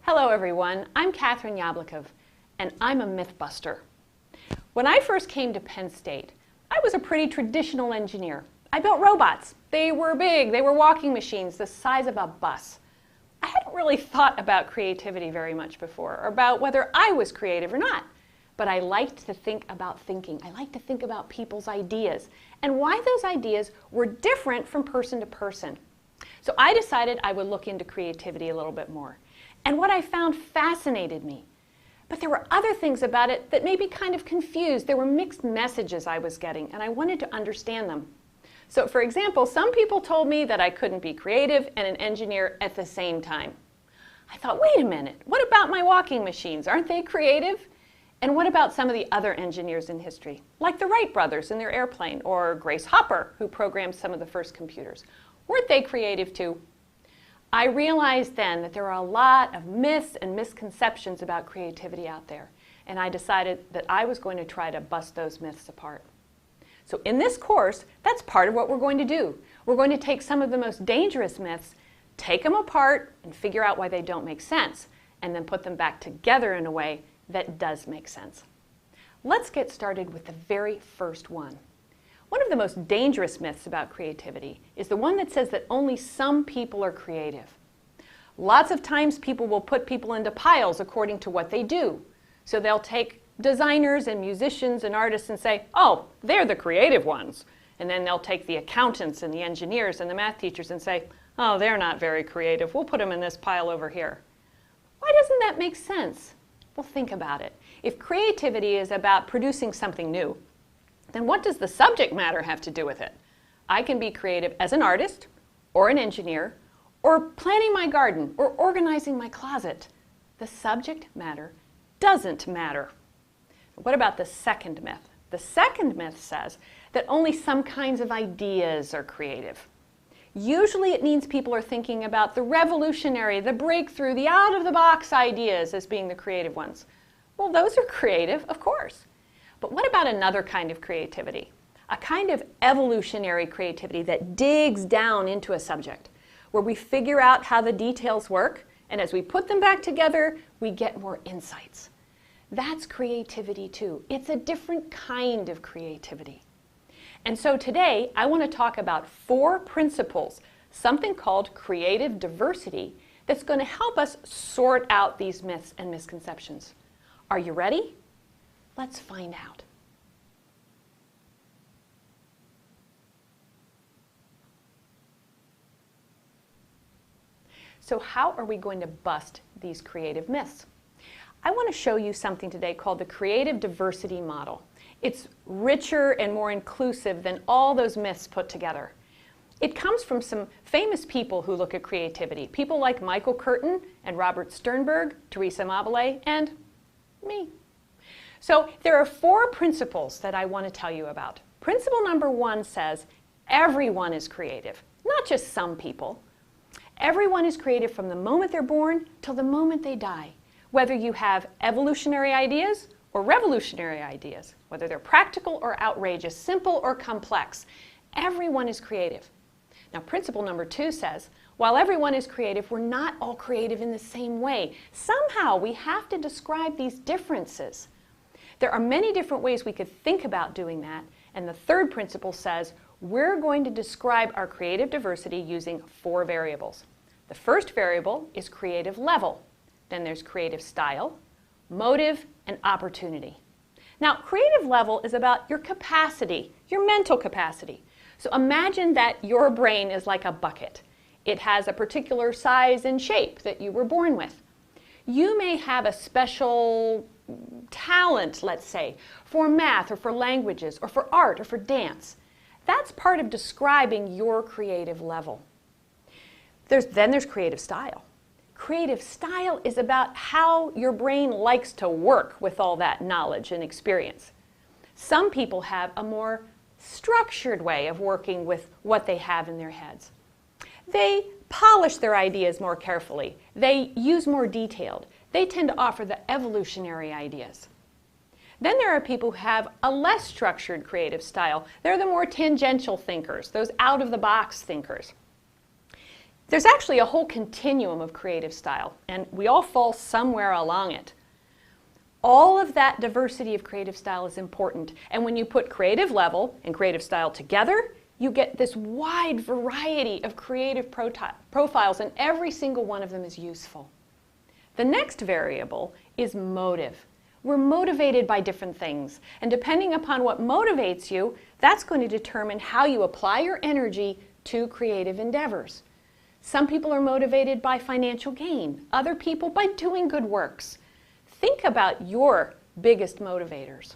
Hello everyone, I'm Katherine Yablikov, and I'm a mythbuster. When I first came to Penn State, I was a pretty traditional engineer. I built robots. They were big, they were walking machines the size of a bus. I hadn't really thought about creativity very much before, or about whether I was creative or not. But I liked to think about thinking. I liked to think about people's ideas, and why those ideas were different from person to person. So I decided I would look into creativity a little bit more. And what I found fascinated me. But there were other things about it that made me kind of confused. There were mixed messages I was getting, and I wanted to understand them. So for example, some people told me that I couldn't be creative and an engineer at the same time. I thought, wait a minute, what about my walking machines? Aren't they creative? And what about some of the other engineers in history, like the Wright brothers and their airplane, or Grace Hopper, who programmed some of the first computers? Weren't they creative too? I realized then that there are a lot of myths and misconceptions about creativity out there, and I decided that I was going to try to bust those myths apart. So in this course, that's part of what we're going to do. We're going to take some of the most dangerous myths, take them apart, and figure out why they don't make sense, and then put them back together in a way that does make sense. Let's get started with the very first one. One of the most dangerous myths about creativity is the one that says that only some people are creative. Lots of times people will put people into piles according to what they do. So they'll take designers and musicians and artists and say, oh, they're the creative ones. And then they'll take the accountants and the engineers and the math teachers and say, oh, they're not very creative. We'll put them in this pile over here. Why doesn't that make sense? Well, think about it. If creativity is about producing something new, then what does the subject matter have to do with it? I can be creative as an artist, or an engineer, or planning my garden, or organizing my closet. The subject matter doesn't matter. What about the second myth? The second myth says that only some kinds of ideas are creative. Usually it means people are thinking about the revolutionary, the breakthrough, the out-of-the-box ideas as being the creative ones. Well, those are creative, of course. But what about another kind of creativity? A kind of evolutionary creativity that digs down into a subject, where we figure out how the details work, and as we put them back together, we get more insights. That's creativity too. It's a different kind of creativity. And so today, I want to talk about 4 principles, something called creative diversity, that's going to help us sort out these myths and misconceptions. Are you ready? Let's find out. So how are we going to bust these creative myths? I want to show you something today called the creative diversity model. It's richer and more inclusive than all those myths put together. It comes from some famous people who look at creativity. People like Michael Curtin and Robert Sternberg, Teresa Mabile, and me. So there are 4 principles that I want to tell you about. Principle number 1 says everyone is creative, not just some people. Everyone is creative from the moment they're born till the moment they die. Whether you have evolutionary ideas or revolutionary ideas, whether they're practical or outrageous, simple or complex, everyone is creative. Now, principle number 2 says, while everyone is creative, we're not all creative in the same way. Somehow we have to describe these differences. There are many different ways we could think about doing that, and the third principle says we're going to describe our creative diversity using 4 variables. The first variable is creative level. Then there's creative style, motive, and opportunity. Now, creative level is about your capacity, your mental capacity. So imagine that your brain is like a bucket. It has a particular size and shape that you were born with. You may have a special talent, let's say, for math or for languages or for art or for dance. That's part of describing your creative level. Then there's creative style. Creative style is about how your brain likes to work with all that knowledge and experience. Some people have a more structured way of working with what they have in their heads. They polish their ideas more carefully. They use more detailed. They tend to offer the evolutionary ideas. Then there are people who have a less structured creative style. They're the more tangential thinkers, those out-of-the-box thinkers. There's actually a whole continuum of creative style, and we all fall somewhere along it. All of that diversity of creative style is important, and when you put creative level and creative style together, you get this wide variety of creative profiles, and every single one of them is useful. The next variable is motive. We're motivated by different things, and depending upon what motivates you, that's going to determine how you apply your energy to creative endeavors. Some people are motivated by financial gain, other people by doing good works. Think about your biggest motivators.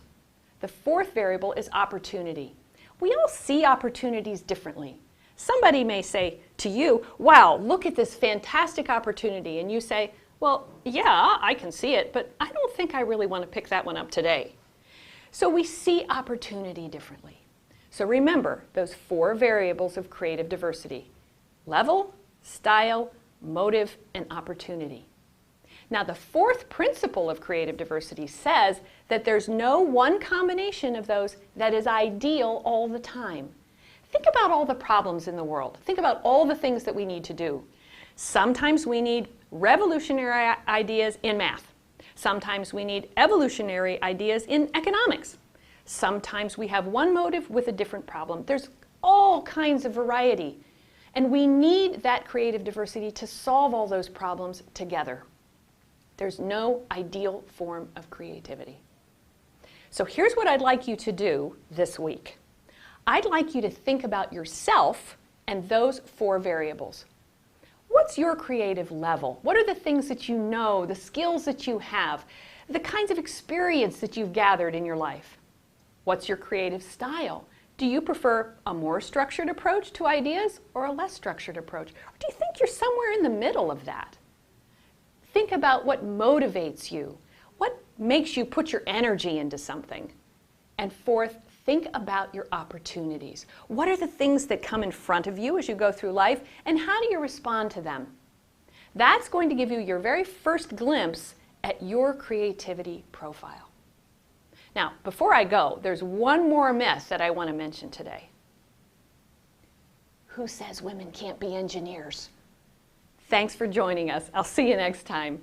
The fourth variable is opportunity. We all see opportunities differently. Somebody may say to you, wow, look at this fantastic opportunity, and you say, well, yeah, I can see it, but I don't think I really want to pick that one up today. So we see opportunity differently. So remember those four variables of creative diversity: level, style, motive, and opportunity. Now, the fourth principle of creative diversity says that there's no one combination of those that is ideal all the time. Think about all the problems in the world. Think about all the things that we need to do. Sometimes we need revolutionary ideas in math. Sometimes we need evolutionary ideas in economics. Sometimes we have one motive with a different problem. There's all kinds of variety. And we need that creative diversity to solve all those problems together. There's no ideal form of creativity. So here's what I'd like you to do this week. I'd like you to think about yourself and those four variables. What's your creative level? What are the things that you know, the skills that you have, the kinds of experience that you've gathered in your life? What's your creative style? Do you prefer a more structured approach to ideas or a less structured approach? Or do you think you're somewhere in the middle of that? Think about what motivates you. What makes you put your energy into something? And fourth, think about your opportunities. What are the things that come in front of you as you go through life, and how do you respond to them? That's going to give you your very first glimpse at your creativity profile. Now, before I go, there's one more myth that I want to mention today. Who says women can't be engineers? Thanks for joining us. I'll see you next time.